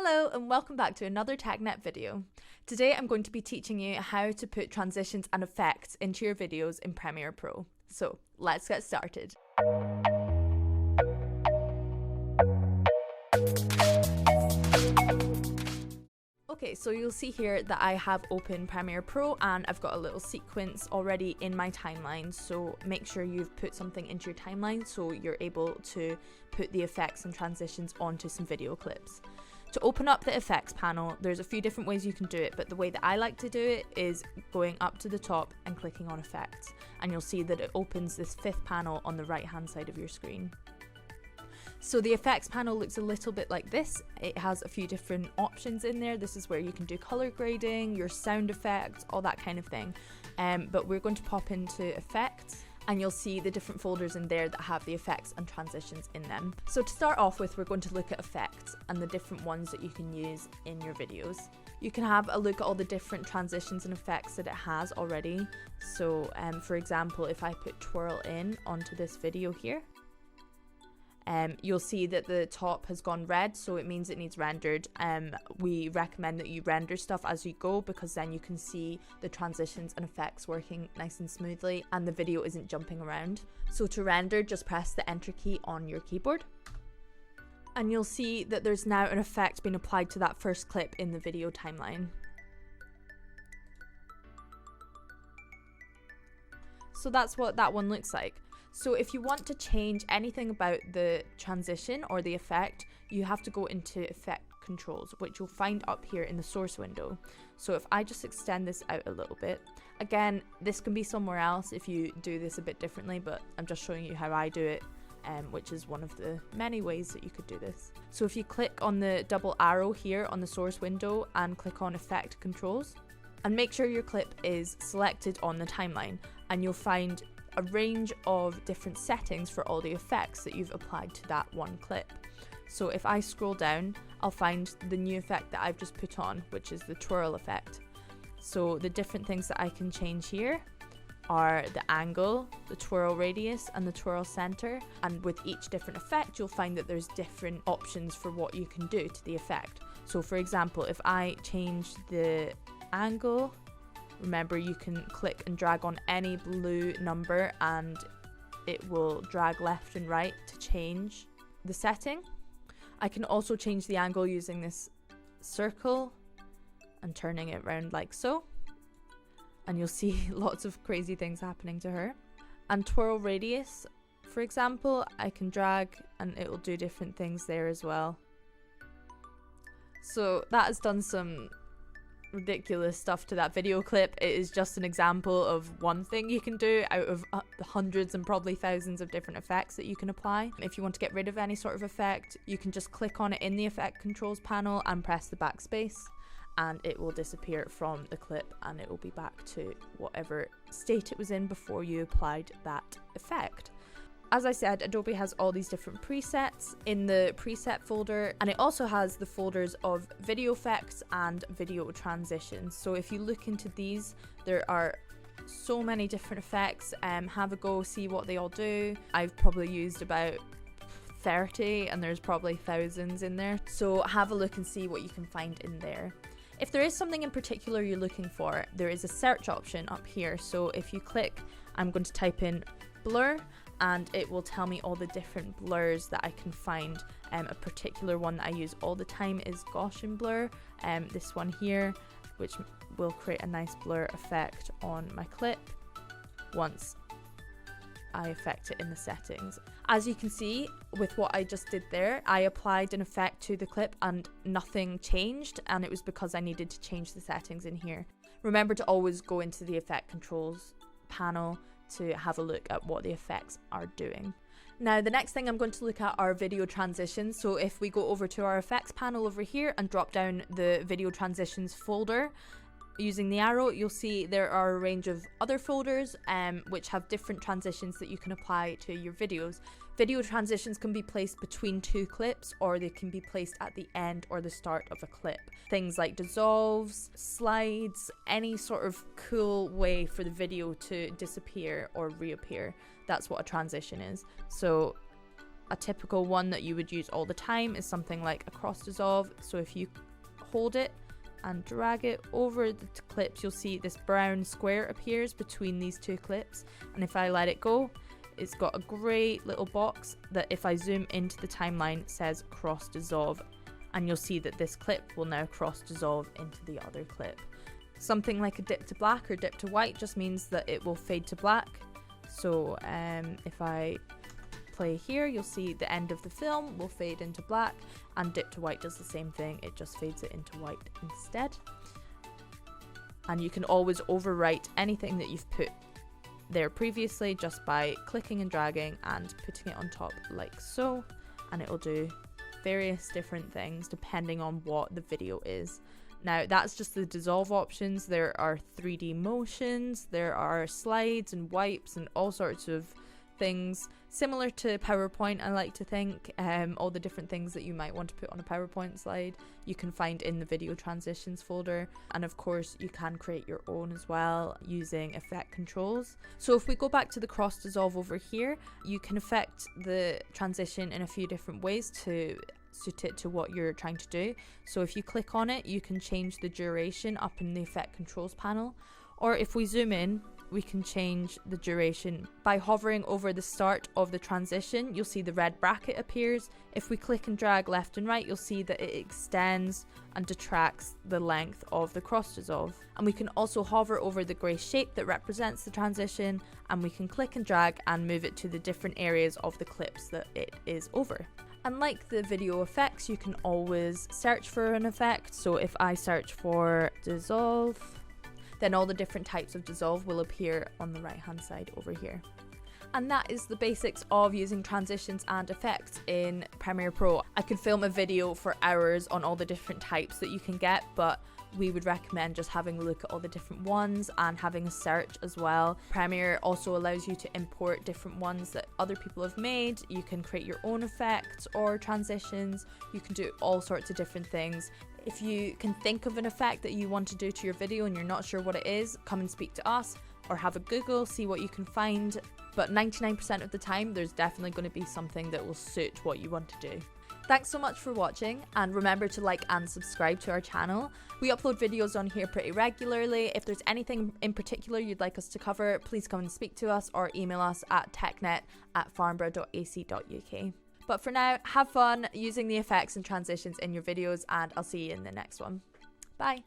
Hello and welcome back to another TechNet video. Today I'm going to be teaching you how to put transitions and effects into your videos in Premiere Pro. So let's get started. Okay, so you'll see here that I have open Premiere Pro and I've got a little sequence already in my timeline, so make sure you've put something into your timeline so you're able to put the effects and transitions onto some video clips. To open up the effects panel, there's a few different ways you can do it, but the way that I like to do it is going up to the top and clicking on effects, and you'll see that it opens this fifth panel on the right hand side of your screen. So the effects panel looks a little bit like this. It has a few different options in there. This is where you can do color grading, your sound effects, all that kind of thing. But we're going to pop into effects and you'll see the different folders in there that have the effects and transitions in them. So to start off with, we're going to look at effects and the different ones that you can use in your videos. You can have a look at all the different transitions and effects that it has already. So for example, if I put twirl in onto this video here, you'll see that the top has gone red, so it means it needs rendered. We recommend that you render stuff as you go because then you can see the transitions and effects working nice and smoothly and the video isn't jumping around. So to render, just press the enter key on your keyboard and you'll see that there's now an effect being applied to that first clip in the video timeline. So that's what that one looks like. So if you want to change anything about the transition or the effect, you have to go into effect controls, which you'll find up here in the source window. So if I just extend this out a little bit, again, this can be somewhere else if you do this a bit differently, but I'm just showing you how I do it, which is one of the many ways that you could do this. So if you click on the double arrow here on the source window and click on effect controls, and make sure your clip is selected on the timeline, and you'll find a range of different settings for all the effects that you've applied to that one clip. So if I scroll down, I'll find the new effect that I've just put on, which is the twirl effect. So the different things that I can change here are the angle, the twirl radius, and the twirl center. And with each different effect, you'll find that there's different options for what you can do to the effect. So for example, if I change the angle, remember, you can click and drag on any blue number and it will drag left and right to change the setting. I can also change the angle using this circle and turning it around like so. And you'll see lots of crazy things happening to her. And twirl radius, for example, I can drag and it will do different things there as well. So that has done some ridiculous stuff to that video clip. It is just an example of one thing you can do out of hundreds and probably thousands of different effects that you can apply. If you want to get rid of any sort of effect, you can just click on it in the effect controls panel and press the backspace and it will disappear from the clip and it will be back to whatever state it was in before you applied that effect. As I said, Adobe has all these different presets in the preset folder, and it also has the folders of video effects and video transitions. So if you look into these, there are so many different effects. Have a go, see what they all do. I've probably used about 30 and there's probably thousands in there. So have a look and see what you can find in there. If there is something in particular you're looking for, there is a search option up here. So if you click, I'm going to type in blur, and it will tell me all the different blurs that I can find. A particular one that I use all the time is Gaussian blur, this one here, which will create a nice blur effect on my clip once I affect it in the settings. As you can see with what I just did there, I applied an effect to the clip and nothing changed, and it was because I needed to change the settings in here. Remember to always go into the effect controls panel to have a look at what the effects are doing. Now the next thing I'm going to look at are video transitions. So if we go over to our effects panel over here and drop down the video transitions folder, using the arrow, you'll see there are a range of other folders which have different transitions that you can apply to your videos. Video transitions can be placed between two clips, or they can be placed at the end or the start of a clip. Things like dissolves, slides, any sort of cool way for the video to disappear or reappear. That's what a transition is. So A typical one that you would use all the time is something like a cross dissolve. So if you hold it and drag it over the clips, you'll see this brown square appears between these two clips, and if I let it go, it's got a great little box that if I zoom into the timeline says cross dissolve, and you'll see that this clip will now cross dissolve into the other clip. Something like a dip to black or dip to white just means that it will fade to black. So if I play here, you'll see the end of the film will fade into black, and dip to white does the same thing, it just fades it into white instead. And you can always overwrite anything that you've put there previously just by clicking and dragging and putting it on top like so, and it will do various different things depending on what the video is. Now that's just the dissolve options. There are 3D motions, there are slides and wipes and all sorts of things similar to PowerPoint, I like to think. All the different things that you might want to put on a PowerPoint slide you can find in the video transitions folder, and of course you can create your own as well using effect controls. So if we go back to the cross dissolve over here, you can affect the transition in a few different ways to suit it to what you're trying to do. So if you click on it, you can change the duration up in the effect controls panel, or if we zoom in, we can change the duration by hovering over the start of the transition. You'll see the red bracket appears. If we click and drag left and right, you'll see that it extends and detracts the length of the cross dissolve. And we can also hover over the grey shape that represents the transition, and we can click and drag and move it to the different areas of the clips that it is over. And like the video effects, you can always search for an effect. So if I search for dissolve, then all the different types of dissolve will appear on the right hand side over here. And that is the basics of using transitions and effects in Premiere Pro. I could film a video for hours on all the different types that you can get, but we would recommend just having a look at all the different ones and having a search as well. Premiere also allows you to import different ones that other people have made. You can create your own effects or transitions. You can do all sorts of different things. If you can think of an effect that you want to do to your video and you're not sure what it is, come and speak to us or have a Google, see what you can find. But 99% of the time, there's definitely going to be something that will suit what you want to do. Thanks so much for watching, and remember to like and subscribe to our channel. We upload videos on here pretty regularly. If there's anything in particular you'd like us to cover, please come and speak to us or email us at technet@farnborough.ac.uk. But for now, have fun using the effects and transitions in your videos, and I'll see you in the next one. Bye.